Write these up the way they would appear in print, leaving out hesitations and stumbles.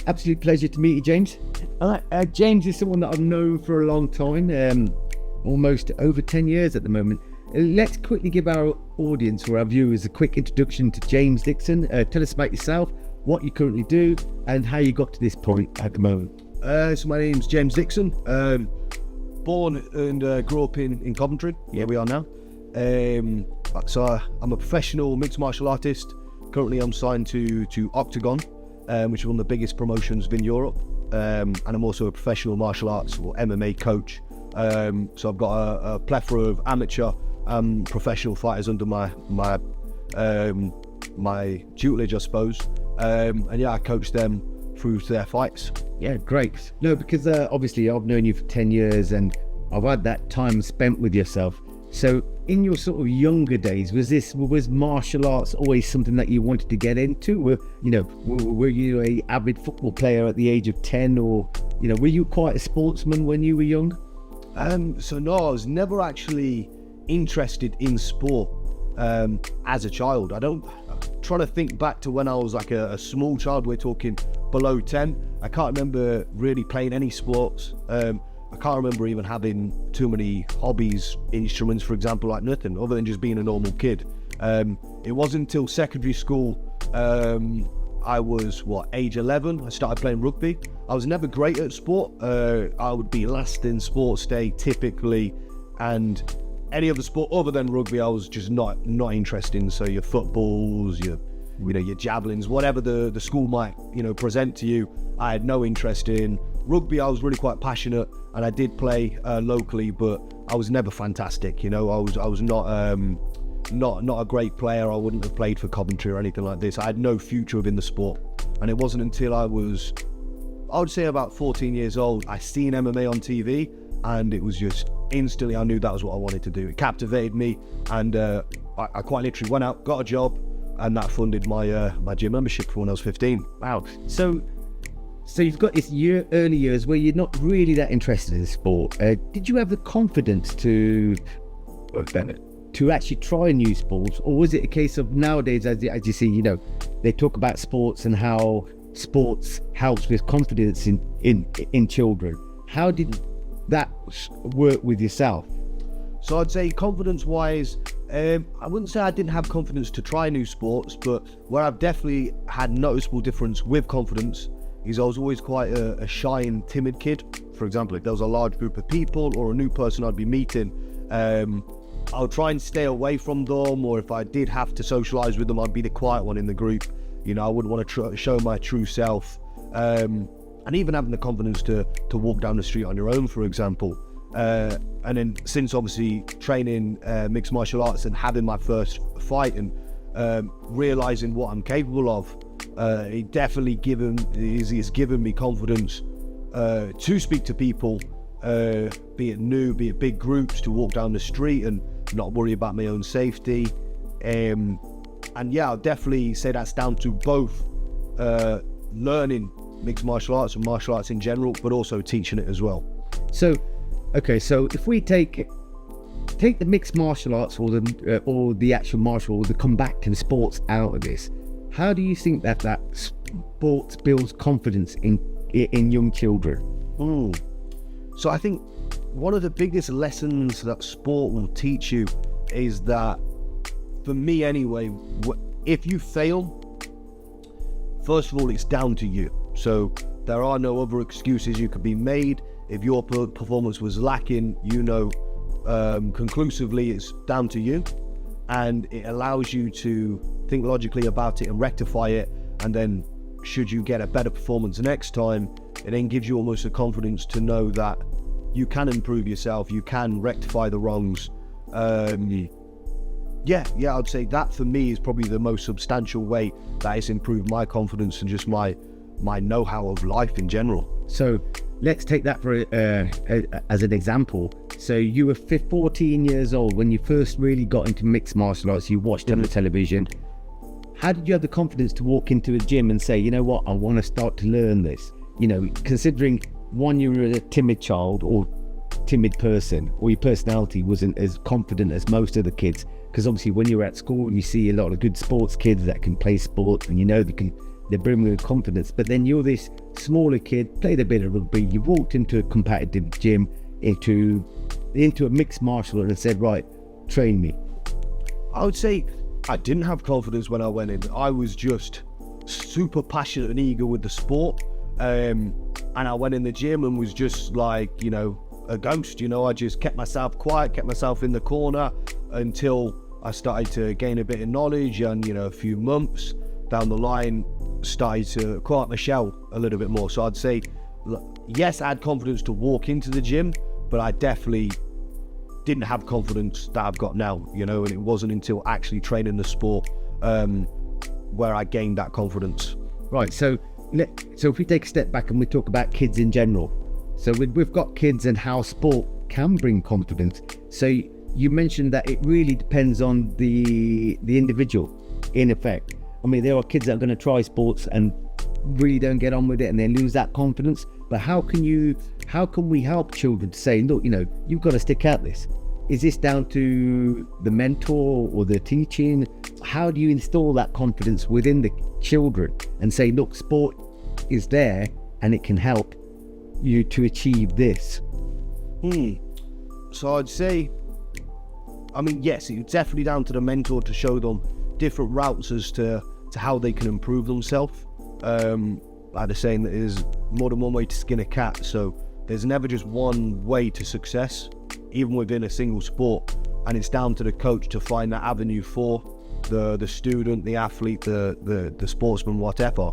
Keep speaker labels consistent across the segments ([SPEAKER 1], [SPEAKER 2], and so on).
[SPEAKER 1] Absolute pleasure to meet you, James. James is someone that I've known for a long time, almost over 10 years at the moment. Let's quickly give our audience or our viewers a quick introduction to James Dixon. Tell us about yourself, what you currently do, and how you got to this point at the moment.
[SPEAKER 2] So my name's James Dixon. Born and grew up in Coventry, where we are now. So I'm a professional mixed martial artist. Currently I'm signed to Octagon, which is one of the biggest promotions in Europe. And I'm also a professional martial arts or MMA coach. So I've got a plethora of amateur and professional fighters under my tutelage, I suppose. And yeah, I coach them through their fights.
[SPEAKER 1] Yeah, great. No, because obviously I've known you for 10 years and I've had that time spent with yourself. So in your sort of younger days, was martial arts always something that you wanted to get into? Were you a avid football player at the age of 10, or were you quite a sportsman when you were young?
[SPEAKER 2] So no, I was never actually interested in sport as a child. I'm trying to think back to when I was like a small child. We're talking below 10. I can't remember really playing any sports. I can't remember even having too many hobbies, instruments, for example, like nothing other than just being a normal kid. It wasn't until secondary school, I was age 11, I started playing rugby. I was never great at sport. I would be last in sports day typically, and any other sport other than rugby I was just not interested in. So your footballs, your javelins, whatever the school might present to you, I had no interest in. Rugby I was really quite passionate, and I did play locally, but I was never fantastic. I was not a great player. I wouldn't have played for Coventry or anything like this. I had no future within the sport, and it wasn't until I would say about 14 years old, I seen MMA on TV, and it was just instantly I knew that was what I wanted to do. It captivated me, and I quite literally went out, got a job, and that funded my gym membership for when I was 15.
[SPEAKER 1] Wow. So you've got this early years where you're not really that interested in sport. Did you have the confidence to actually try new sports, or was it a case of nowadays, as you see, they talk about sports and how sports helps with confidence in children? How did that work with yourself?
[SPEAKER 2] So I'd say confidence-wise, I wouldn't say I didn't have confidence to try new sports, but where I've definitely had noticeable difference with confidence is I was always quite a shy and timid kid. For example, if there was a large group of people or a new person I'd be meeting, I would try and stay away from them, or if I did have to socialise with them, I'd be the quiet one in the group. I wouldn't want to show my true self. And even having the confidence to walk down the street on your own, for example. And then since obviously training mixed martial arts and having my first fight and realising what I'm capable of, it definitely has given me confidence to speak to people, be it new, be it big groups, to walk down the street and not worry about my own safety. And yeah, I'll definitely say that's down to both learning mixed martial arts and martial arts in general, but also teaching it as well.
[SPEAKER 1] So if we take the mixed martial arts or the actual martial, or the combative sports out of this, how do you think that sport builds confidence in young children?
[SPEAKER 2] So I think one of the biggest lessons that sport will teach you is that, for me anyway, if you fail, first of all, it's down to you. So there are no other excuses you could be made. If your performance was lacking, conclusively it's down to you, and it allows you to think logically about it and rectify it. And then should you get a better performance next time, it then gives you almost a confidence to know that you can improve yourself, you can rectify the wrongs. I'd say that for me is probably the most substantial way that it's improved my confidence and just my know-how of life in general.
[SPEAKER 1] So let's take that as an example. So you were 14 years old when you first really got into mixed martial arts. You watched it on the television. How did you have the confidence to walk into a gym and say, you know what, I want to start to learn this? Considering one, you were a timid child or timid person, or your personality wasn't as confident as most of the kids, because obviously when you're at school you see a lot of good sports kids that can play sports and they can they're brimming with confidence. But then you're this smaller kid, played a bit of rugby, you walked into a competitive gym, into a mixed martial art and said, right, train me.
[SPEAKER 2] I would say I didn't have confidence when I went in. I was just super passionate and eager with the sport. And I went in the gym and was just like, a ghost. I just kept myself quiet, kept myself in the corner until I started to gain a bit of knowledge, and a few months down the line started to come out my shell a little bit more. So I'd say, yes, I had confidence to walk into the gym, but I definitely didn't have confidence that I've got now, and it wasn't until actually training the sport where I gained that confidence.
[SPEAKER 1] Right, so if we take a step back and we talk about kids in general, so we've got kids and how sport can bring confidence. So you mentioned that it really depends on the individual, in effect. I mean, there are kids that are going to try sports and really don't get on with it and they lose that confidence. But how can we help children to say, look, you've got to stick at this? Is this down to the mentor or the teaching? How do you install that confidence within the children and say, look, sport is there and it can help you to achieve this?
[SPEAKER 2] So I'd say, yes, it's definitely down to the mentor to show them different routes as to how they can improve themselves. Like they're saying, that there's more than one way to skin a cat, so there's never just one way to success, even within a single sport, and it's down to the coach to find that avenue for the student, the athlete, the sportsman, whatever.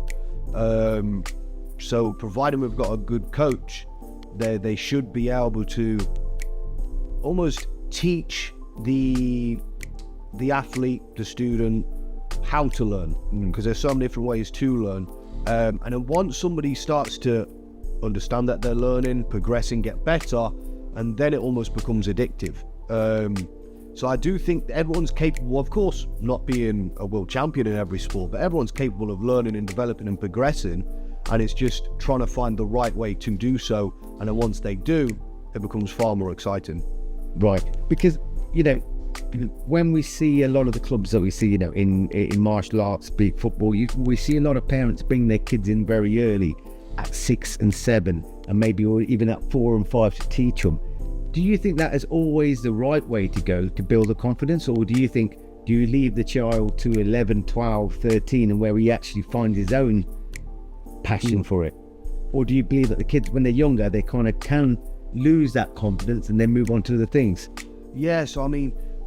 [SPEAKER 2] So providing we've got a good coach, they should be able to almost teach the athlete, the student, how to learn, because there's so many different ways to learn. And then once somebody starts to understand that they're learning, progressing, get better, and then it almost becomes addictive. So I do think that everyone's capable, of course, not being a world champion in every sport, but everyone's capable of learning and developing and progressing, and it's just trying to find the right way to do so. And then once they do, it becomes far more exciting.
[SPEAKER 1] Right, because when we see a lot of the clubs that we see, in martial arts, big football, we see a lot of parents bring their kids in very early, at 6 and 7, and maybe even at 4 and 5 to teach them. Do you think that is always the right way to go to build the confidence, or do you leave the child to 11, 12, 13, and where he actually finds his own passion for it? Or do you believe that the kids, when they're younger, they kind of can lose that confidence and then move on to other things?
[SPEAKER 2] Yeah, so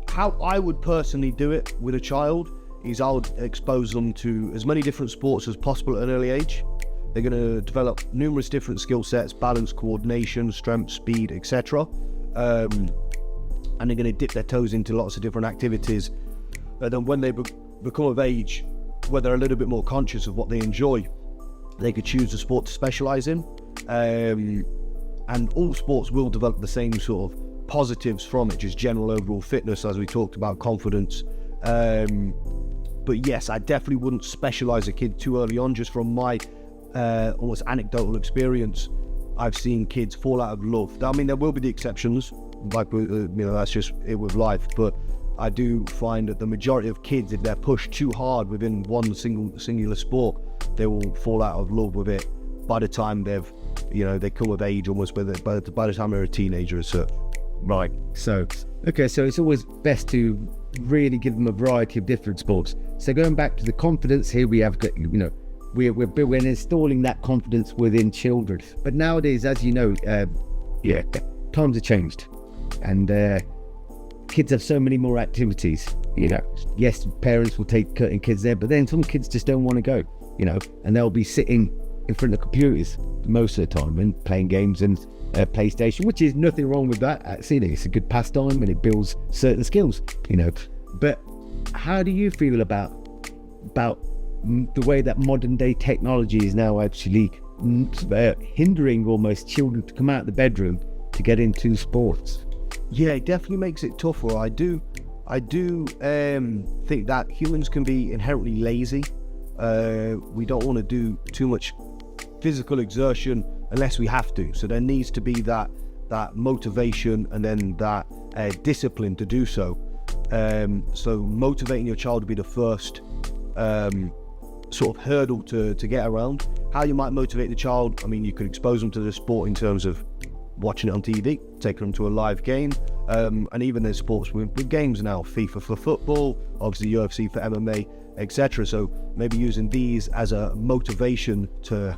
[SPEAKER 2] how I would personally do it with a child is I would expose them to as many different sports as possible at an early age. They're going to develop numerous different skill sets, balance, coordination, strength, speed, etc. And they're going to dip their toes into lots of different activities. And then when they become of age, where they're a little bit more conscious of what they enjoy, they could choose a sport to specialize in. And all sports will develop the same sort of positives from it, just general overall fitness, as we talked about, confidence. But yes, I definitely wouldn't specialize a kid too early on. Just from my almost anecdotal experience, I've seen kids fall out of love. There will be the exceptions, like that's just it with life, but I do find that the majority of kids, if they're pushed too hard within one singular sport, they will fall out of love with it by the time they come of age, almost by the time they're a teenager as such.
[SPEAKER 1] Right. So it's always best to really give them a variety of different sports. So going back to the confidence here, we have got, we're installing that confidence within children. But nowadays, as you know, times have changed, and kids have so many more activities. Yes, parents will take cutting kids there, but then some kids just don't want to go. And they'll be sitting in front of computers most of the time and playing games and PlayStation, which is nothing wrong with that. Actually, it's a good pastime and it builds certain skills. But how do you feel about the way that modern day technology is now actually hindering almost children to come out of the bedroom to get into sports?
[SPEAKER 2] Yeah, it definitely makes it tougher. I do think that humans can be inherently lazy. We don't want to do too much physical exertion unless we have to. So there needs to be that motivation and then that discipline to do so. So motivating your child to be the first sort of hurdle to get around. How you might motivate the child, I mean, you could expose them to the sport in terms of watching it on TV, taking them to a live game, and even there's sports with games now, FIFA for football, obviously UFC for MMA, etc. So maybe using these as a motivation to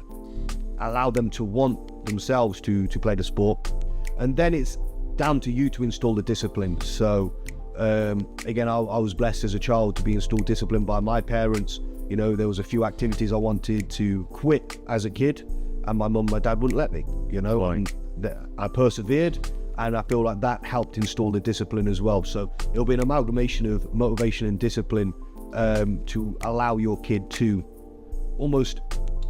[SPEAKER 2] allow them to want themselves to play the sport. And then it's down to you to install the discipline. So again, I was blessed as a child to be installed discipline by my parents. You know, there was a few activities I wanted to quit as a kid, and my mum and my dad wouldn't let me, you know.
[SPEAKER 1] Right.
[SPEAKER 2] And I persevered, and I feel like that helped install the discipline as well. So it'll be an amalgamation of motivation and discipline to allow your kid to almost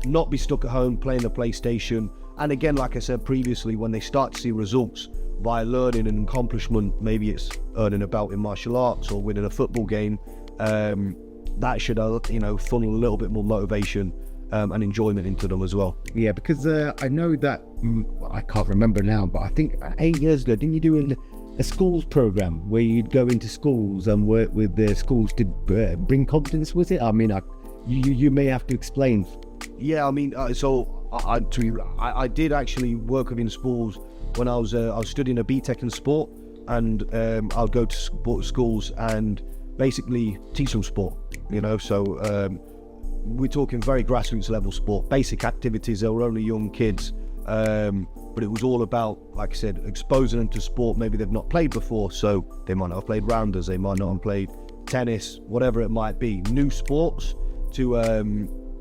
[SPEAKER 2] not be stuck at home playing the PlayStation. And again, like I said previously, when they start to see results by learning and accomplishment, maybe it's earning a belt in martial arts or winning a football game, that should, funnel a little bit more motivation and enjoyment into them as well.
[SPEAKER 1] Yeah, because I know that, I can't remember now, but I think 8 years ago, didn't you do a schools program where you'd go into schools and work with the schools to bring confidence, was it? I mean, you may have to explain.
[SPEAKER 2] Yeah, I mean, I did actually work within schools when I was studying a BTEC in sport, and I'd go to schools and basically teach them sport, you know. So we're talking very grassroots level sport, basic activities. They were only young kids, but it was all about, like I said, exposing them to sport maybe they've not played before. So they might not have played rounders, they might not have played tennis, whatever it might be, new sports to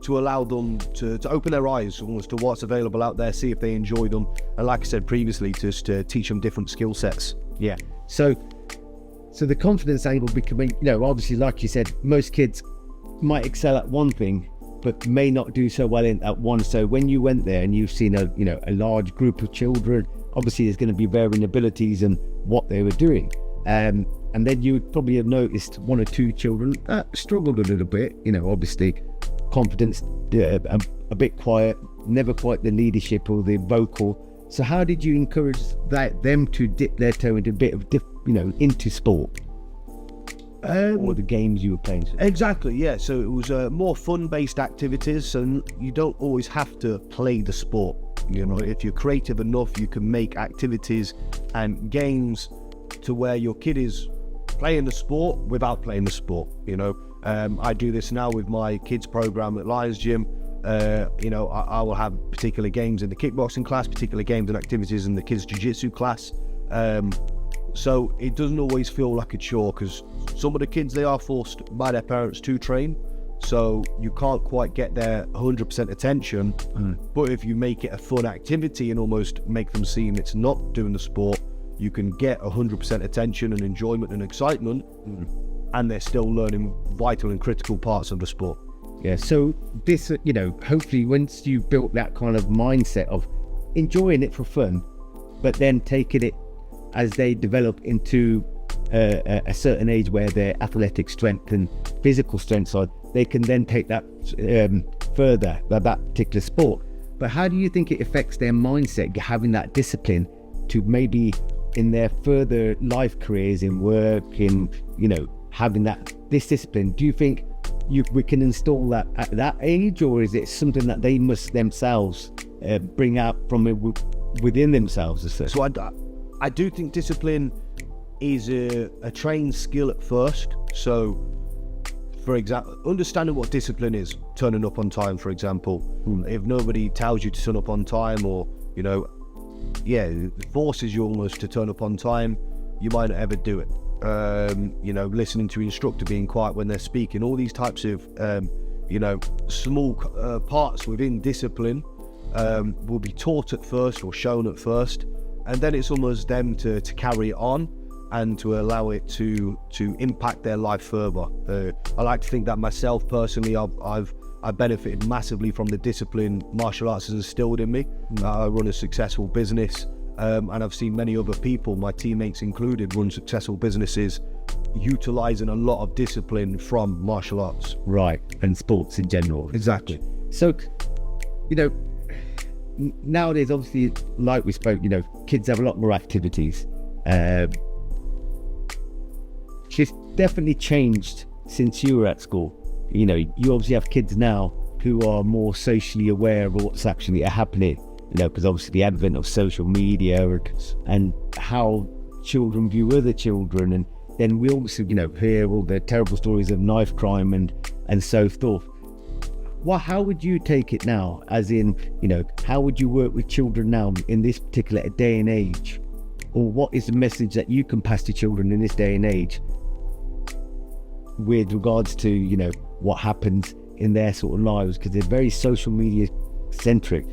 [SPEAKER 2] allow them to open their eyes almost to what's available out there, see if they enjoy them, and like I said previously, just to teach them different skill sets.
[SPEAKER 1] Yeah. So the confidence angle becoming, obviously, like you said, most kids might excel at one thing, but may not do so well at one. So when you went there and you've seen a large group of children, obviously there's going to be varying abilities and what they were doing. And then you would probably have noticed one or two children that struggled a little bit, obviously confidence, a bit quiet, never quite the leadership or the vocal. So how did you encourage them to dip their toe into a bit of, into sport? Or the games you were playing?
[SPEAKER 2] Exactly, yeah. So it was more fun-based activities, so you don't always have to play the sport. If you're creative enough, you can make activities and games to where your kid is playing the sport without playing the sport. I do this now with my kids program at Lions Gym. I will have particular games in the kickboxing class, particular games and activities in the kids jiu-jitsu class. So it doesn't always feel like a chore, because some of the kids, they are forced by their parents to train. So you can't quite get their 100% attention. But if you make it a fun activity and almost make them seem it's not doing the sport, you can get 100% attention and enjoyment and excitement. And they're still learning vital and critical parts of the sport.
[SPEAKER 1] Yeah, so this, hopefully once you've built that kind of mindset of enjoying it for fun, but then taking it as they develop into a certain age where their athletic strength and physical strength side, they can then take that further, that particular sport. But how do you think it affects their mindset, having that discipline to maybe in their further life careers, in work, in, having this discipline? Do you think we can install that at that age, or is it something that they must themselves bring out from within themselves?
[SPEAKER 2] So I do think discipline is a trained skill at first. So, for example, understanding what discipline is, turning up on time, for example. If nobody tells you to turn up on time, or forces you almost to turn up on time, you might not ever do it. Listening to instructor, being quiet when they're speaking, all these types of small parts within discipline will be taught at first or shown at first, and then it's almost them to carry it on and to allow it to impact their life further. I like to think that myself personally, I've benefited massively from the discipline martial arts has instilled in me. I run a successful business. And I've seen many other people, my teammates included, run successful businesses utilizing a lot of discipline from martial arts.
[SPEAKER 1] Right, and sports in general.
[SPEAKER 2] Exactly.
[SPEAKER 1] So, nowadays, obviously, like we spoke, kids have a lot more activities. She's definitely changed since you were at school. you know, you obviously have kids now who are more socially aware of what's actually happening, you know, because obviously the advent of social media and how children view other children, and then we also, you know, hear all the terrible stories of knife crime and so forth. Well, how would you take it now? As in, you know, how would you work with children now in this particular day and age? Or what is the message that you can pass to children in this day and age with regards to, you know, what happens in their sort of lives? Because they're very social media centric.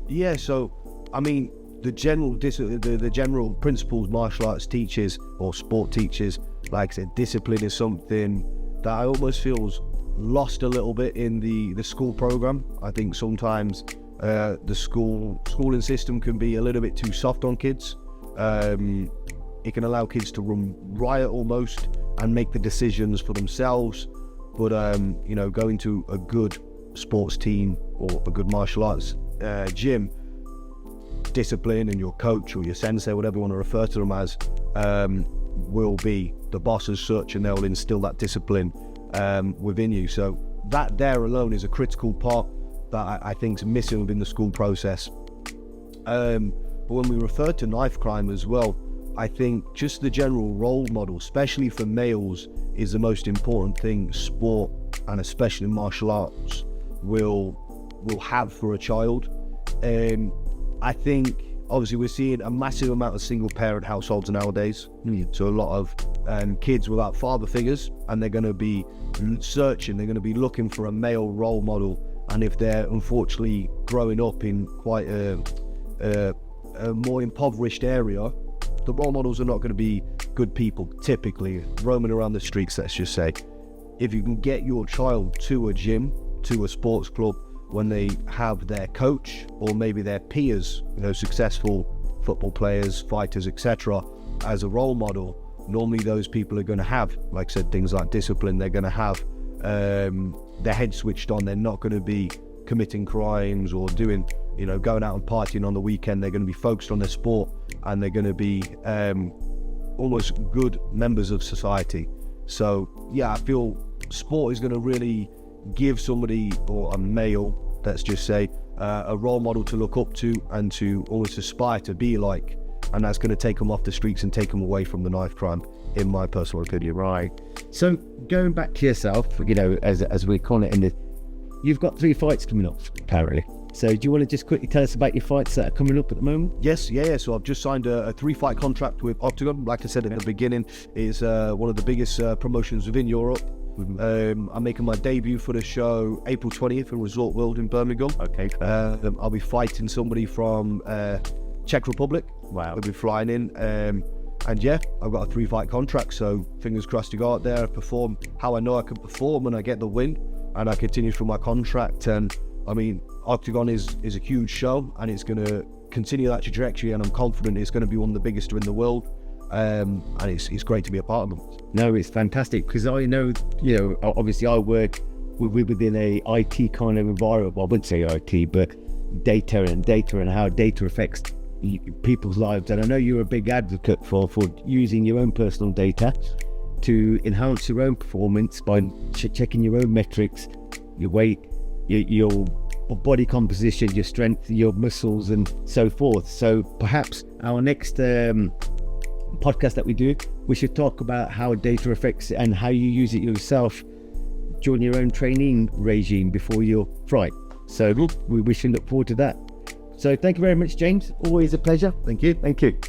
[SPEAKER 2] Yeah, so, I mean, the general principles martial arts teaches or sport teaches, like I said, discipline is something that I almost feels lost a little bit in the school program. I think sometimes the schooling system can be a little bit too soft on kids. It can allow kids to run riot almost and make the decisions for themselves. But you know, going to a good sports team or a good martial arts gym, discipline and your coach or your sensei, whatever you want to refer to them as, will be the boss as such, and they'll instill that discipline within you. So that there alone is a critical part that I think is missing within the school process. But when we refer to knife crime as well, I think just the general role model, especially for males, is the most important thing sport, and especially martial arts, will have for a child. I think obviously we're seeing a massive amount of single parent households nowadays. So a lot of kids without father figures, and they're going to be searching, they're going to be looking for a male role model. And if they're unfortunately growing up in quite a more impoverished area, the role models are not going to be good people, typically roaming around the streets, let's just say. If you can get your child to a gym, to a sports club, when they have their coach or maybe their peers, you know, successful football players, fighters, etc., as a role model, normally those people are going to have, like I said, things like discipline. They're going to have their head switched on. They're not going to be committing crimes or doing, you know, going out and partying on the weekend. They're going to be focused on their sport, and they're going to be almost good members of society. So yeah, I feel sport is going to really give somebody, or a male, let's just say, a role model to look up to and to almost aspire to be like, and that's going to take them off the streets and take them away from the knife crime, in my personal opinion.
[SPEAKER 1] Right. So going back to yourself, you know, as we call it, you've got 3 fights coming up apparently. So do you want to just quickly tell us about your fights that are coming up at the moment?
[SPEAKER 2] Yes, yeah. So I've just signed a 3-fight contract with Octagon. Like I said at the beginning, it's one of the biggest promotions within Europe. I'm making my debut for the show April 20th in Resort World in Birmingham.
[SPEAKER 1] Okay.
[SPEAKER 2] I'll be fighting somebody from Czech Republic.
[SPEAKER 1] Wow.
[SPEAKER 2] We'll be flying in. And yeah, I've got a 3-fight contract, so fingers crossed to go out there, perform how I know I can perform, and I get the win, and I continue through my contract. And I mean, Octagon is a huge show, and it's going to continue that trajectory, and I'm confident it's going to be one of the biggest in the world. And it's great to be a part of them. No,
[SPEAKER 1] it's fantastic, because I know, you know, obviously I work within a IT kind of environment. Well, I wouldn't say IT, but data and how data affects people's lives. And I know you're a big advocate for using your own personal data to enhance your own performance by checking your own metrics, your weight, your body composition, your strength, your muscles, and so forth. So perhaps our next podcast that we do, we should talk about how data affects and how you use it yourself during your own training regime before your fight. So we should look forward to that. So thank you very much, James. Always a pleasure.
[SPEAKER 2] Thank you.
[SPEAKER 1] Thank you.